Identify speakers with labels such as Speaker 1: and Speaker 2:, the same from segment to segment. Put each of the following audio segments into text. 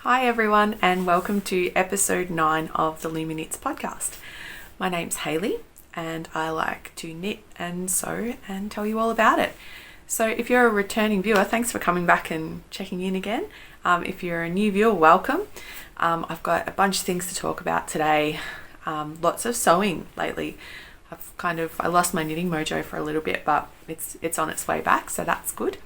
Speaker 1: Hi everyone, and welcome to episode 9 of the Lumi Knits podcast. My name's Hayley and I like to knit and sew and tell you all about it. So if you're a returning viewer, thanks for coming back and checking in again. If you're a new viewer, welcome. I've got a bunch of things to talk about today. Lots of sewing lately. I lost my knitting mojo for a little bit, but it's on its way back, so that's good.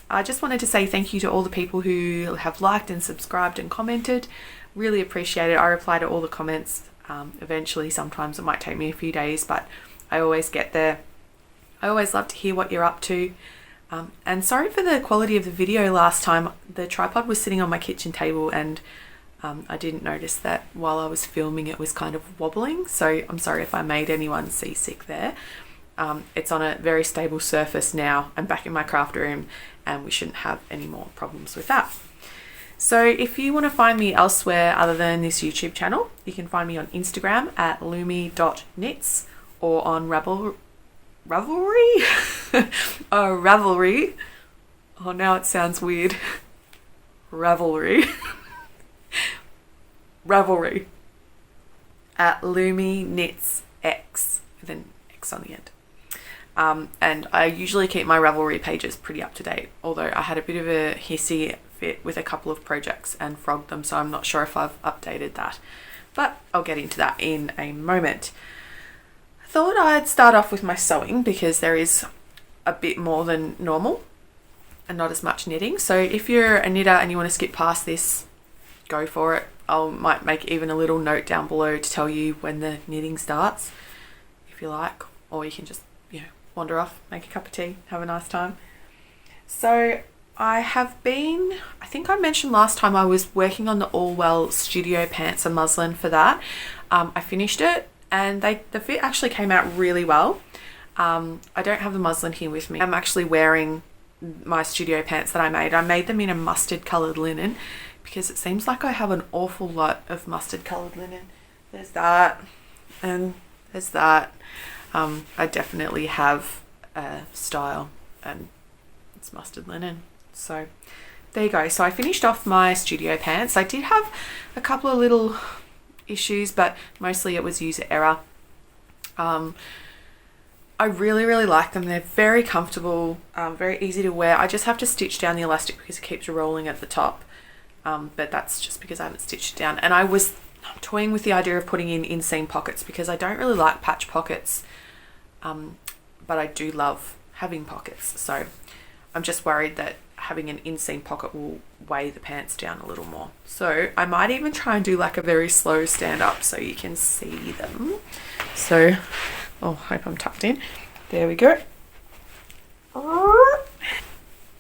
Speaker 1: I just wanted to say thank you to all the people who have liked and subscribed and commented. Really appreciate it. I reply to all the comments eventually. Sometimes it might take me a few days, but I always get there. I always love to hear what you're up to. And sorry for the quality of the video last time. The tripod was sitting on my kitchen table and I didn't notice that while I was filming it was kind of wobbling. So I'm sorry if I made anyone seasick there. It's on a very stable surface now. I'm back in my craft room and we shouldn't have any more problems with that. So if you want to find me elsewhere other than this YouTube channel, you can find me on Instagram at lumi.knits or on Ravelry. Ravelry. Oh, now it sounds weird. Ravelry. Ravelry. At Lumi Knits X with an X on the end. And I usually keep my Ravelry pages pretty up to date, although I had a bit of a hissy fit with a couple of projects and frogged them, so I'm not sure if I've updated that, but I'll get into that in a moment. I thought I'd start off with my sewing because there is a bit more than normal and not as much knitting. So if you're a knitter and you want to skip past this, go for it. Might make even a little note down below to tell you when the knitting starts if you like, or you can just wander off, make a cup of tea, have a nice time. So I think I mentioned last time I was working on the Allwell studio pants and muslin for that. I finished it and the fit actually came out really well. I don't have the muslin here with me. I'm actually wearing my studio pants that I made. I made them in a mustard coloured linen because it seems like I have an awful lot of mustard coloured linen. There's that and there's that. I definitely have a style and it's mustard linen. So there you go. So I finished off my studio pants. I did have a couple of little issues, but mostly it was user error. I really, really like them. They're very comfortable, very easy to wear. I just have to stitch down the elastic because it keeps rolling at the top. But that's just because I haven't stitched it down. And I'm toying with the idea of putting in inseam pockets because I don't really like patch pockets. But I do love having pockets, so I'm just worried that having an inseam pocket will weigh the pants down a little more. So I might even try and do like a very slow stand up so you can see them. So, I hope I'm tucked in. There we go.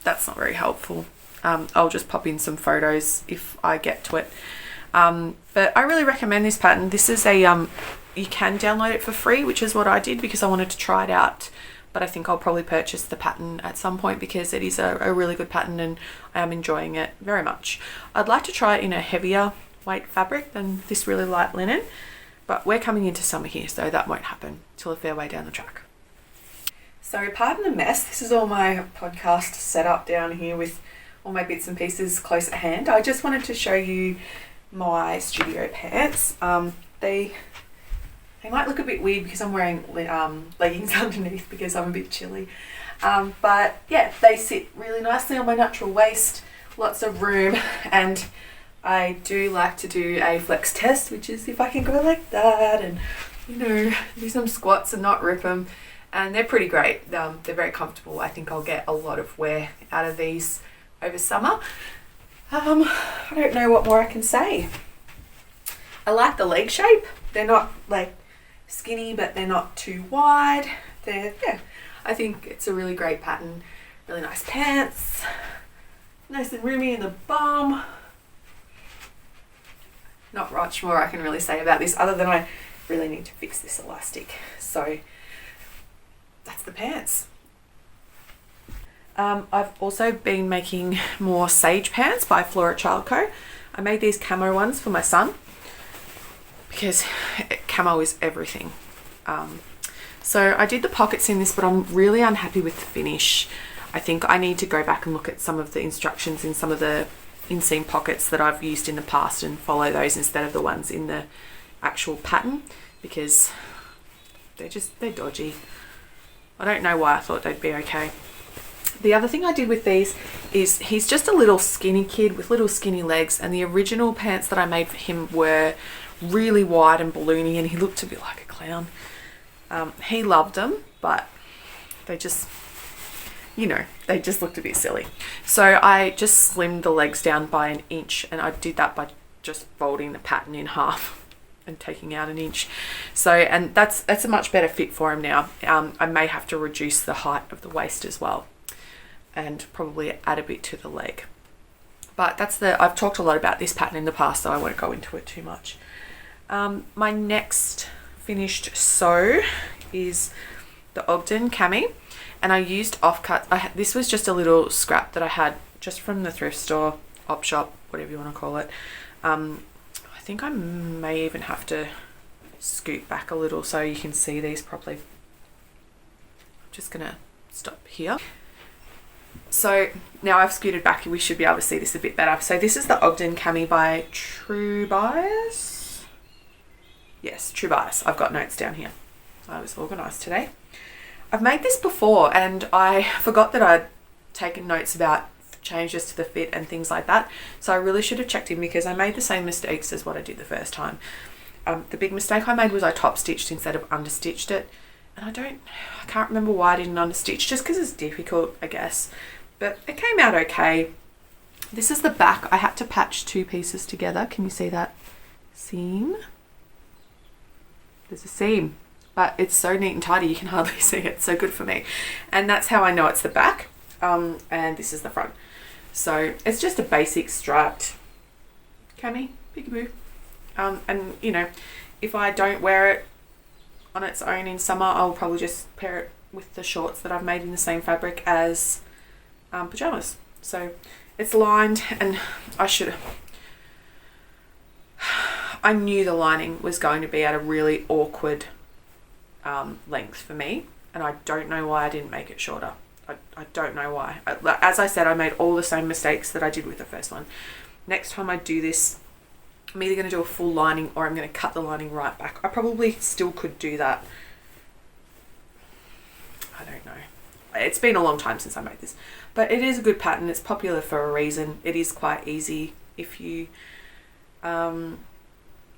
Speaker 1: That's not very helpful. I'll just pop in some photos if I get to it. But I really recommend this pattern. This is you can download it for free, which is what I did because I wanted to try it out. But I think I'll probably purchase the pattern at some point because it is a really good pattern and I am enjoying it very much. I'd like to try it in a heavier weight fabric than this really light linen, but we're coming into summer here, so that won't happen till a fair way down the track. So pardon the mess. This is all my podcast set up down here with all my bits and pieces close at hand. I just wanted to show you my studio pants. They might look a bit weird because I'm wearing leggings underneath because I'm a bit chilly. But yeah, they sit really nicely on my natural waist, lots of room, and I do like to do a flex test, which is if I can go like that and, do some squats and not rip them. And they're pretty great. They're very comfortable. I think I'll get a lot of wear out of these over summer. I don't know what more I can say. I like the leg shape. They're not like skinny, but they're not too wide. I think it's a really great pattern. Really nice pants. Nice and roomy in the bum. Not much more I can really say about this other than I really need to fix this elastic. So that's the pants. I've also been making more sage pants by FloraChildCo. I made these camo ones for my son because camo is everything. So I did the pockets in this, but I'm really unhappy with the finish. I think I need to go back and look at some of the instructions in some of the inseam pockets that I've used in the past and follow those instead of the ones in the actual pattern, because they're dodgy. I don't know why I thought they'd be okay. The other thing I did with these is he's just a little skinny kid with little skinny legs, and the original pants that I made for him were really wide and balloony, and he looked a bit like a clown. He loved them, but they just, you know, they just looked a bit silly. So I just slimmed the legs down by 1 inch, and I did that by just folding the pattern in half and taking out 1 inch. So, and that's a much better fit for him now. I may have to reduce the height of the waist as well, and probably add a bit to the leg. But I've talked a lot about this pattern in the past, so I won't go into it too much. My next finished sew is the Ogden Cami, and I used offcuts. This was just a little scrap that I had just from the thrift store, op shop, whatever you want to call it. I think I may even have to scoot back a little so you can see these properly. I'm just gonna stop here. So now I've scooted back, we should be able to see this a bit better. So this is the Ogden Cami by True Bias. Yes, True Bias. I've got notes down here. I was organised today. I've made this before and I forgot that I'd taken notes about changes to the fit and things like that. So I really should have checked in, because I made the same mistakes as what I did the first time. The big mistake I made was I top stitched instead of understitched it. And I can't remember why I didn't understitch, just because it's difficult, I guess. But it came out okay. This is the back. I had to patch 2 pieces together. Can you see that seam? There's a seam, but it's so neat and tidy you can hardly see it. So good for me. And that's how I know it's the back. And this is the front. So it's just a basic striped cami, peekaboo. And you know, if I don't wear it on its own in summer, I'll probably just pair it with the shorts that I've made in the same fabric as pajamas. So it's lined, and I knew the lining was going to be at a really awkward length for me, and I don't know why I didn't make it shorter. I don't know why. As I said, I made all the same mistakes that I did with the first one. Next time I do this, I'm either going to do a full lining or I'm going to cut the lining right back. I probably still could do that. I don't know. It's been a long time since I made this, but it is a good pattern. It's popular for a reason. It is quite easy if you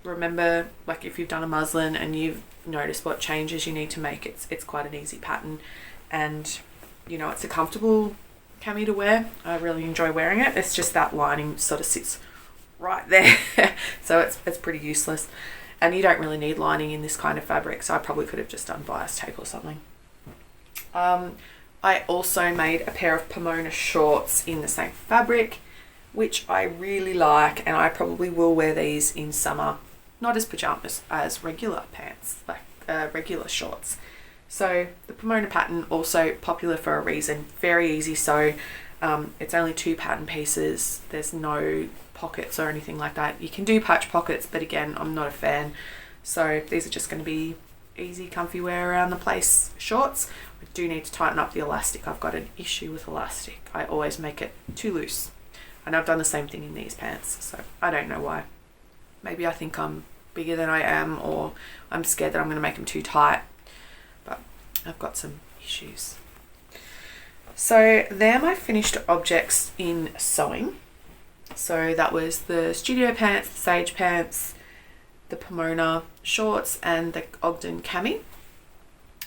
Speaker 1: remember, like if you've done a muslin and you've noticed what changes you need to make. It's quite an easy pattern, and you know, it's a comfortable cami to wear. I really enjoy wearing it. It's just that lining sort of sits right there. So it's pretty useless, and you don't really need lining in this kind of fabric, so I probably could have just done bias tape or something. I also made a pair of Pomona shorts in the same fabric, which I really like, and I probably will wear these in summer, not as pajamas, as regular pants, like regular shorts. So the Pomona pattern, also popular for a reason. Very easy sew. It's only 2 pattern pieces. There's no pockets or anything like that. You can do patch pockets, but again, I'm not a fan. So these are just going to be easy, comfy wear around the place shorts. I do need to tighten up the elastic. I've got an issue with elastic. I always make it too loose. And I've done the same thing in these pants, so I don't know why. Maybe I think I'm bigger than I am, or I'm scared that I'm going to make them too tight. But I've got some issues. So they're my finished objects in sewing. So that was the studio pants, the sage pants, the Pomona shorts, and the Ogden Cami.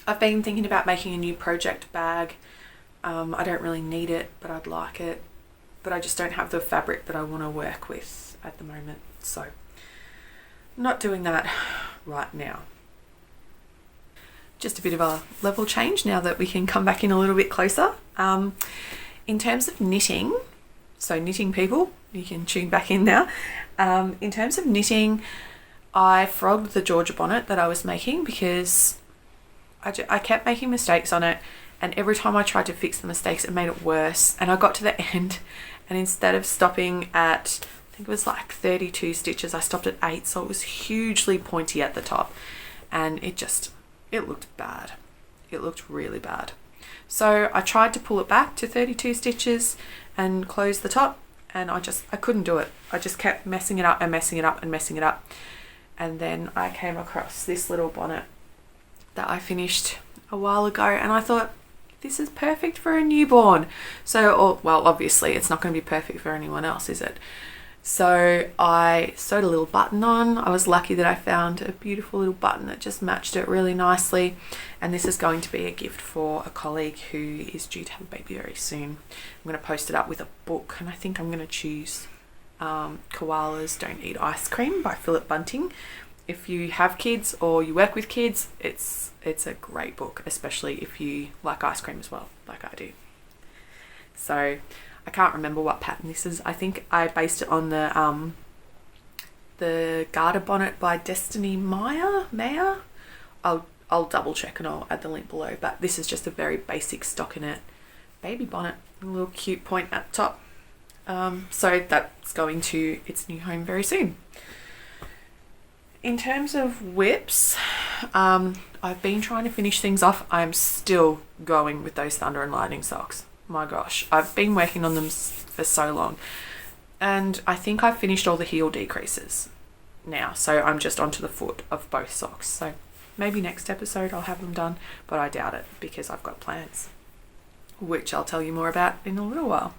Speaker 1: I've been thinking about making a new project bag. I don't really need it, but I'd like it. But I just don't have the fabric that I want to work with at the moment. So I'm not doing that right now. Just a bit of a level change now that we can come back in a little bit closer. In terms of knitting, so knitting people, you can tune back in now. In terms of knitting, I frogged the Georgia bonnet that I was making because I kept making mistakes on it, and every time I tried to fix the mistakes, it made it worse. And I got to the end, and instead of stopping at, I think it was like 32 stitches, I stopped at 8, so it was hugely pointy at the top, and it looked bad. It looked really bad. So I tried to pull it back to 32 stitches and close the top, and I couldn't do it. I just kept messing it up and messing it up and messing it up. And then I came across this little bonnet that I finished a while ago, and I thought, this is perfect for a newborn. So, well, obviously it's not going to be perfect for anyone else, is it? So I sewed a little button on. I was lucky that I found a beautiful little button that just matched it really nicely. And this is going to be a gift for a colleague who is due to have a baby very soon. I'm going to post it up with a book, and I think I'm going to choose Koalas Don't Eat Ice Cream by Philip Bunting. If you have kids or you work with kids, it's a great book, especially if you like ice cream as well, like I do. So I can't remember what pattern this is. I think I based it on the Garter bonnet by Destiny Meyer. I'll double check and I'll add the link below. But this is just a very basic stockinette baby bonnet, a little cute point at the top. So that's going to its new home very soon. In terms of whips, I've been trying to finish things off. I'm still going with those Thunder and Lightning socks. My gosh, I've been working on them for so long, and I think I've finished all the heel decreases now, so I'm just onto the foot of both socks. So maybe next episode I'll have them done, but I doubt it because I've got plans, which I'll tell you more about in a little while.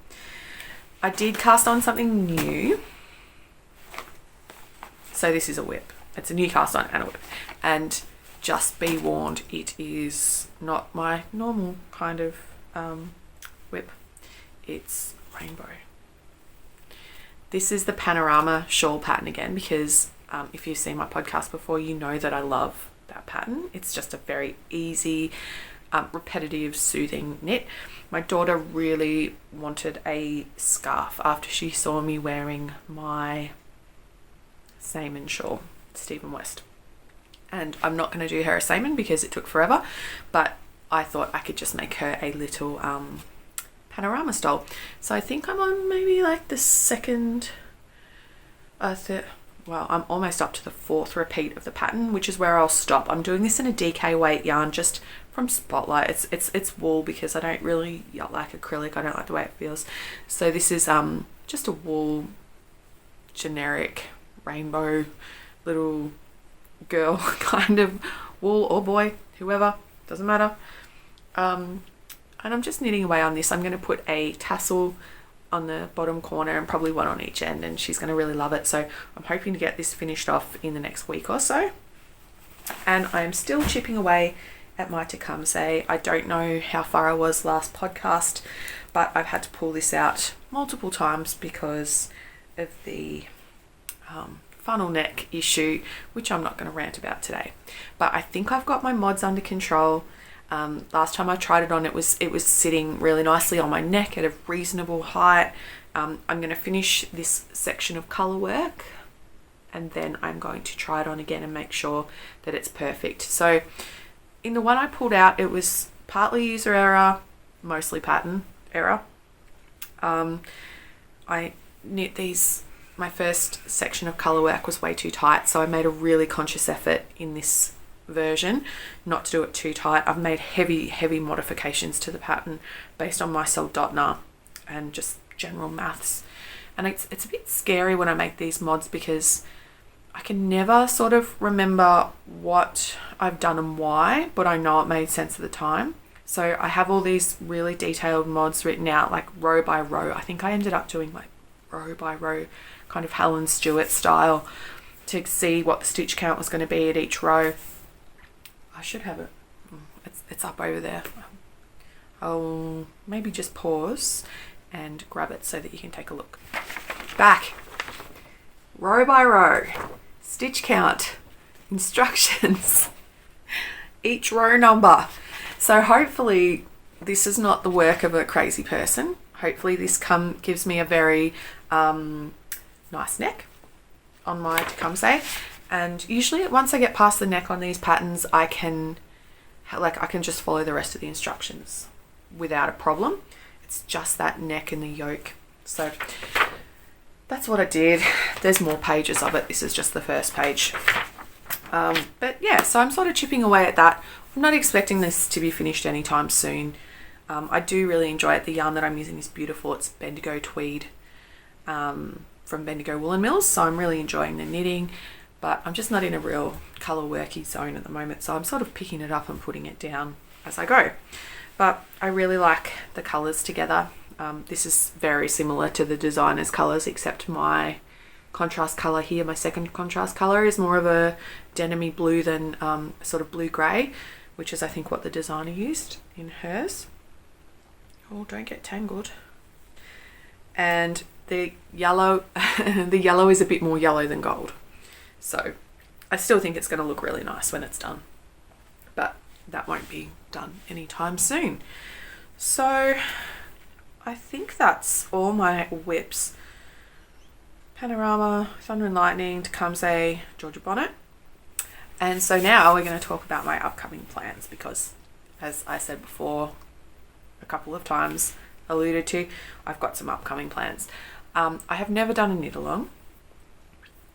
Speaker 1: I did cast on something new. So this is a whip. It's a new cast on and a whip, and just be warned, it is not my normal kind of whip. It's rainbow. This is the Panorama shawl pattern again, because if you've seen my podcast before, you know that I love that pattern. It's just a very easy, repetitive, soothing knit. My daughter really wanted a scarf after she saw me wearing my Salmon shawl, Stephen West. And I'm not going to do her a Salmon because it took forever, but I thought I could just make her a little Panorama style. So I think I'm on maybe like the second, well, I'm almost up to the fourth repeat of the pattern, which is where I'll stop. I'm doing this in a DK weight yarn just from Spotlight. It's wool because I don't really like acrylic. I don't like the way it feels. So this is just a wool generic rainbow little girl kind of wool, or boy, whoever, doesn't matter. And I'm just knitting away on this. I'm going to put a tassel on the bottom corner and probably one on each end, and she's going to really love it. So I'm hoping to get this finished off in the next week or so. And I'm still chipping away at my Tecumseh. I don't know how far I was last podcast, but I've had to pull this out multiple times because of the funnel neck issue, which I'm not going to rant about today. But I think I've got my mods under control. Last time I tried it on, it was sitting really nicely on my neck at a reasonable height. I'm going to finish this section of colour work, and then I'm going to try it on again and make sure that it's perfect. So in the one I pulled out, it was partly user error, mostly pattern error. I knit these, my first section of colour work was way too tight, so I made a really conscious effort in this version not to do it too tight. I've made heavy modifications to the pattern based on my Soldotner and just general maths, and it's a bit scary when I make these mods because I can never sort of remember what I've done and why, but I know it made sense at the time. So I have all these really detailed mods written out, like row by row. I think I ended up doing like row by row, kind of Helen Stewart style, to see what the stitch count was going to be at each row. I should have it. It's up over there. I'll maybe just pause and grab it so that you can take a look. Back. Row by row. Stitch count. Instructions. Each row number. So hopefully this is not the work of a crazy person. Hopefully this gives me a very nice neck on my Tecumseh. And usually once I get past the neck on these patterns, I can just follow the rest of the instructions without a problem. It's just that neck and the yoke. So that's what I did. There's more pages of it. This is just the first page. But yeah, so I'm sort of chipping away at that. I'm not expecting this to be finished anytime soon. I do really enjoy it. The yarn that I'm using is beautiful. It's Bendigo tweed. from Bendigo Woolen Mills, so I'm really enjoying the knitting, but I'm just not in a real colour worky zone at the moment, so I'm sort of picking it up and putting it down as I go. But I really like the colours together. This is very similar to the designer's colours, except my contrast colour here, my second contrast colour, is more of a denim-y blue than sort of blue grey, which is I think what the designer used in hers. Oh, don't get tangled. And the yellow, the yellow is a bit more yellow than gold. So I still think it's going to look really nice when it's done, but that won't be done anytime soon. So I think that's all my whips. Panorama, Thunder and Lightning, Tecumseh, Georgia Bonnet. And so now we're going to talk about my upcoming plans because, as I said before a couple of times, alluded to, I've got some upcoming plans. I have never done a knit along.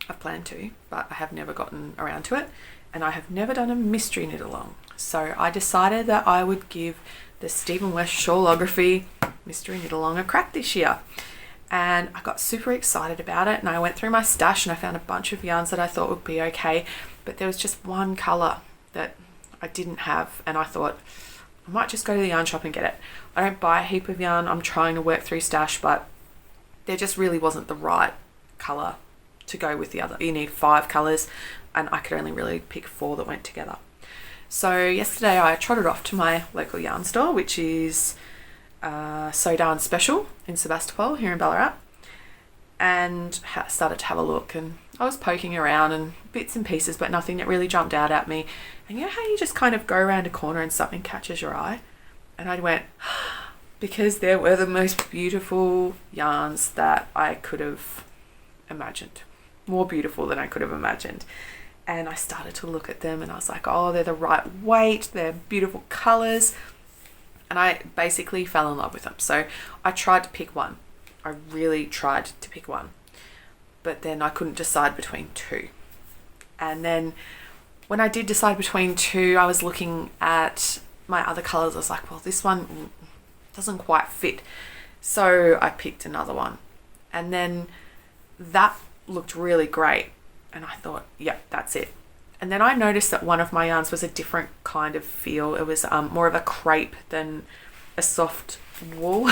Speaker 1: I've planned to, but I have never gotten around to it. And I have never done a mystery knit along. So I decided that I would give the Stephen West Shawlography mystery knit along a crack this year. And I got super excited about it, and I went through my stash and I found a bunch of yarns that I thought would be okay, but there was just one colour that I didn't have, and I thought I might just go to the yarn shop and get it. I don't buy a heap of yarn, I'm trying to work through stash, but there just really wasn't the right colour to go with the other. You need 5 colours, and I could only really pick 4 that went together. So yesterday I trotted off to my local yarn store, which is So Darn Special in Sebastopol here in Ballarat, and started to have a look, and I was poking around and bits and pieces, but nothing that really jumped out at me. And you know how you just kind of go around a corner and something catches your eye? And I went, because there were the most beautiful yarns that I could have imagined, more beautiful than I could have imagined. And I started to look at them and I was like, oh, they're the right weight, they're beautiful colours. And I basically fell in love with them. So I tried to pick one. I really tried to pick one. But then I couldn't decide between 2. And then when I did decide between 2, I was looking at my other colours. I was like, well, this one doesn't quite fit. So I picked another one. And then that looked really great. And I thought, yep, that's it. And then I noticed that one of my yarns was a different kind of feel. It was more of a crepe than a soft wool.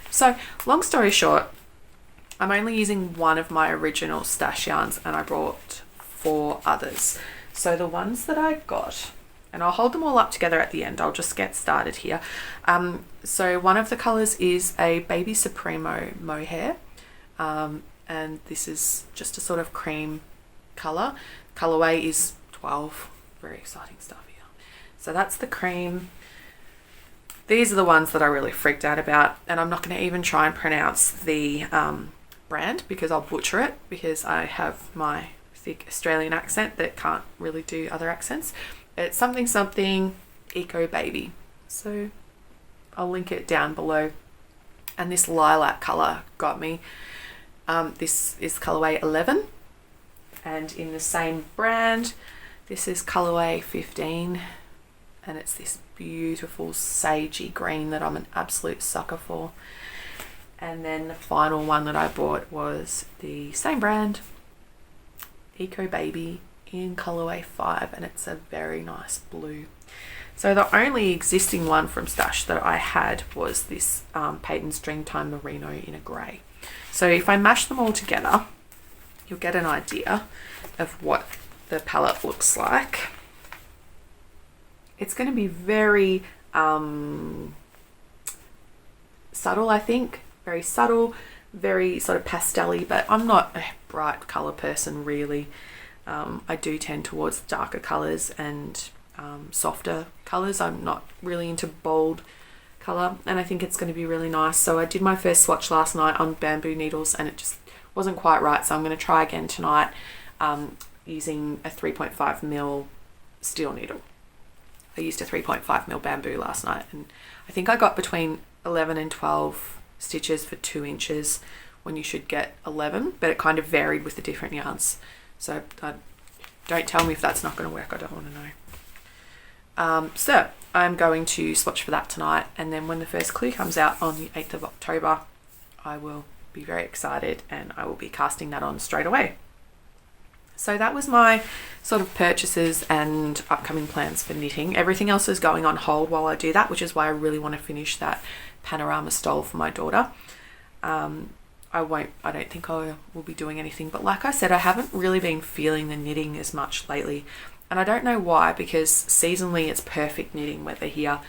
Speaker 1: So long story short, I'm only using one of my original stash yarns, and I brought 4 others. So the ones that I got, and I'll hold them all up together at the end. I'll just get started here. So one of the colours is a baby Supremo mohair. And this is just a sort of cream colour. Colourway is 12. Very exciting stuff here. So that's the cream. These are the ones that I really freaked out about, and I'm not going to even try and pronounce the brand because I'll butcher it, because I have my thick Australian accent that can't really do other accents. It's something Eco Baby. So I'll link it down below. And this lilac colour got me. This is colourway 11, and in the same brand, this is colourway 15, and it's this beautiful sagey green that I'm an absolute sucker for. And then the final one that I bought was the same brand, Eco Baby, in colourway 5, and it's a very nice blue. So the only existing one from stash that I had was this Patons Dreamtime Merino in a grey. So if I mash them all together, you'll get an idea of what the palette looks like. It's going to be very subtle, I think. Very subtle, very sort of pastel-y, but I'm not a bright colour person really. I do tend towards darker colours and softer colours. I'm not really into bold colour, and I think it's going to be really nice. So I did my first swatch last night on bamboo needles and it just wasn't quite right, so I'm going to try again tonight using a 3.5mm steel needle. I used a 3.5mm bamboo last night, and I think I got between 11 and 12 stitches for 2 inches when you should get 11, but it kind of varied with the different yarns. So don't tell me if that's not going to work, I don't want to know. So I'm going to swatch for that tonight, and then when the first clue comes out on the 8th of October, I will be very excited, and I will be casting that on straight away. So that was my sort of purchases and upcoming plans for knitting. Everything else is going on hold while I do that, which is why I really want to finish that Panorama stole for my daughter. I don't think I will be doing anything, but like I said, I haven't really been feeling the knitting as much lately, and I don't know why, because seasonally it's perfect knitting weather here.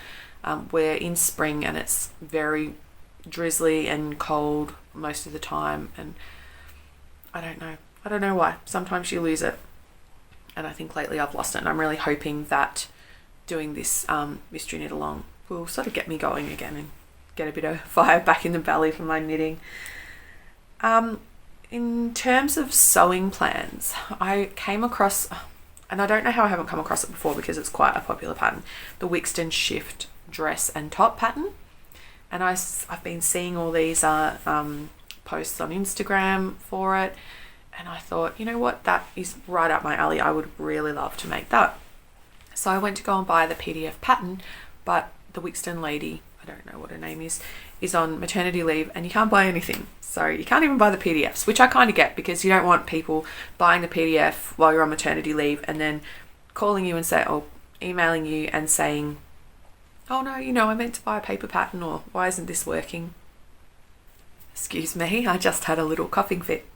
Speaker 1: We're in spring and it's very drizzly and cold most of the time, and I don't know why. Sometimes you lose it, and I think lately I've lost it, and I'm really hoping that doing this mystery knit along will sort of get me going again and get a bit of fire back in the belly for my knitting. In terms of sewing plans, I came across, and I don't know how I haven't come across it before because it's quite a popular pattern, the Wixton shift dress and top pattern. And I've been seeing all these posts on Instagram for it, and I thought, you know what, that is right up my alley. I would really love to make that. So I went to go and buy the PDF pattern, but the Wixton lady, I don't know what her name is on maternity leave, and you can't buy anything. So you can't even buy the PDFs, which I kind of get, because you don't want people buying the PDF while you're on maternity leave and then calling you and emailing you and saying, oh no, I meant to buy a paper pattern, or why isn't this working? Excuse me, I just had a little coughing fit.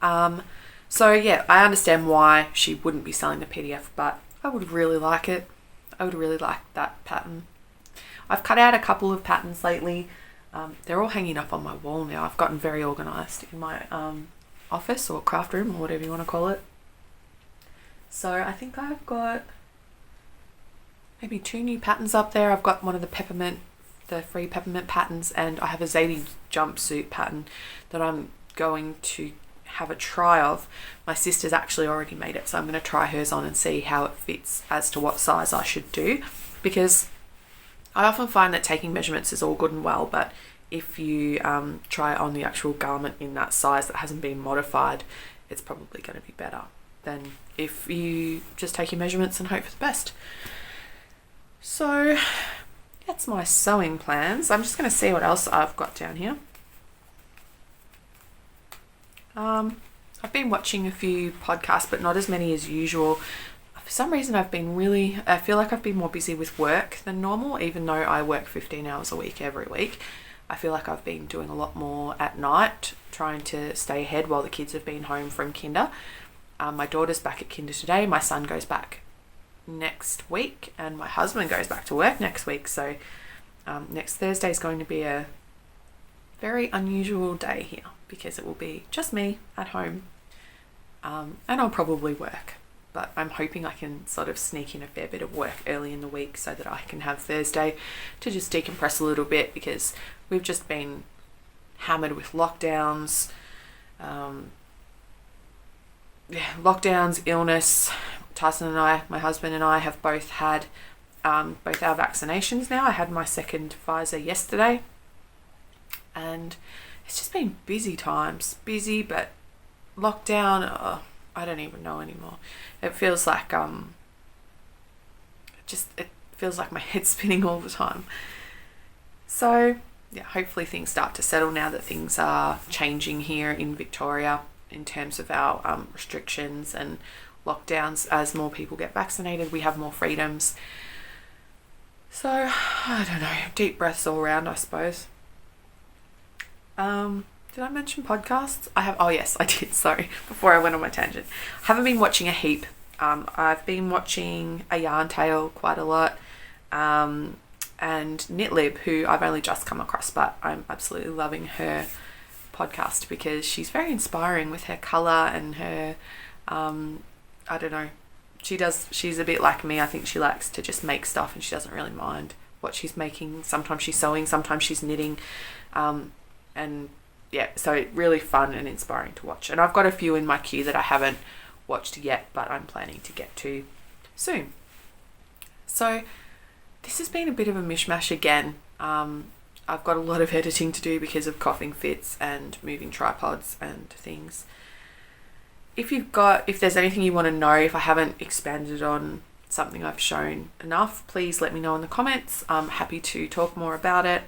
Speaker 1: So yeah, I understand why she wouldn't be selling the PDF, but I would really like it. I would really like that pattern. I've cut out a couple of patterns lately. They're all hanging up on my wall now. I've gotten very organised in my office or craft room, or whatever you want to call it. So I think I've got maybe 2 new patterns up there. I've got one of the free peppermint patterns, and I have a Zadie jumpsuit pattern that I'm going to have a try of. My sister's actually already made it, so I'm going to try hers on and see how it fits as to what size I should do, because I often find that taking measurements is all good and well, but if you try on the actual garment in that size that hasn't been modified, it's probably going to be better than if you just take your measurements and hope for the best. So that's my sewing plans. I'm just going to see what else I've got down here. I've been watching a few podcasts, but not as many as usual. For some reason, I feel like I've been more busy with work than normal, even though I work 15 hours a week every week. I feel like I've been doing a lot more at night, trying to stay ahead while the kids have been home from kinder. My daughter's back at kinder today. My son goes back next week, and my husband goes back to work next week. So next Thursday is going to be a very unusual day here, because it will be just me at home, and I'll probably work. But I'm hoping I can sort of sneak in a fair bit of work early in the week so that I can have Thursday to just decompress a little bit, because we've just been hammered with lockdowns, lockdowns, illness. Tyson and I, my husband and I, have both had both our vaccinations now. I had my second Pfizer yesterday, and it's just been busy times. Busy, but lockdown, I don't even know anymore. It feels like it feels like my head's spinning all the time. So yeah, hopefully things start to settle now that things are changing here in Victoria in terms of our restrictions and lockdowns. As more people get vaccinated, we have more freedoms. So I don't know, deep breaths all around, I suppose. Did I mention podcasts? Oh yes, I did, sorry, before I went on my tangent. I haven't been watching a heap. I've been watching A Yarn Tale quite a lot, and Knitlib, who I've only just come across, but I'm absolutely loving her podcast because she's very inspiring with her colour and her, I don't know, she's a bit like me. I think she likes to just make stuff and she doesn't really mind what she's making. Sometimes she's sewing, sometimes she's knitting, and yeah, so really fun and inspiring to watch. And I've got a few in my queue that I haven't watched yet, but I'm planning to get to soon. So this has been a bit of a mishmash again. I've got a lot of editing to do because of coughing fits and moving tripods and things. If there's anything you want to know, if I haven't expanded on something I've shown enough, please let me know in the comments. I'm happy to talk more about it.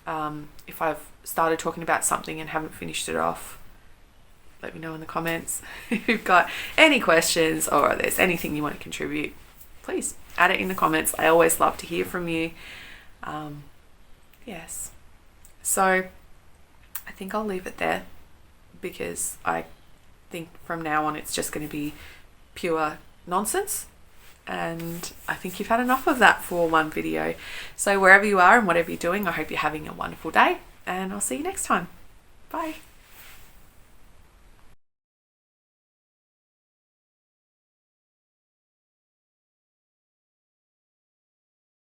Speaker 1: If I've started talking about something and haven't finished it off, let me know in the comments. If you've got any questions or there's anything you want to contribute, please add it in the comments. I always love to hear from you. Yes. So I think I'll leave it there, because I think from now on it's just going to be pure nonsense, and I think you've had enough of that for one video. So wherever you are and whatever you're doing, I hope you're having a wonderful day, and I'll see you next time. Bye.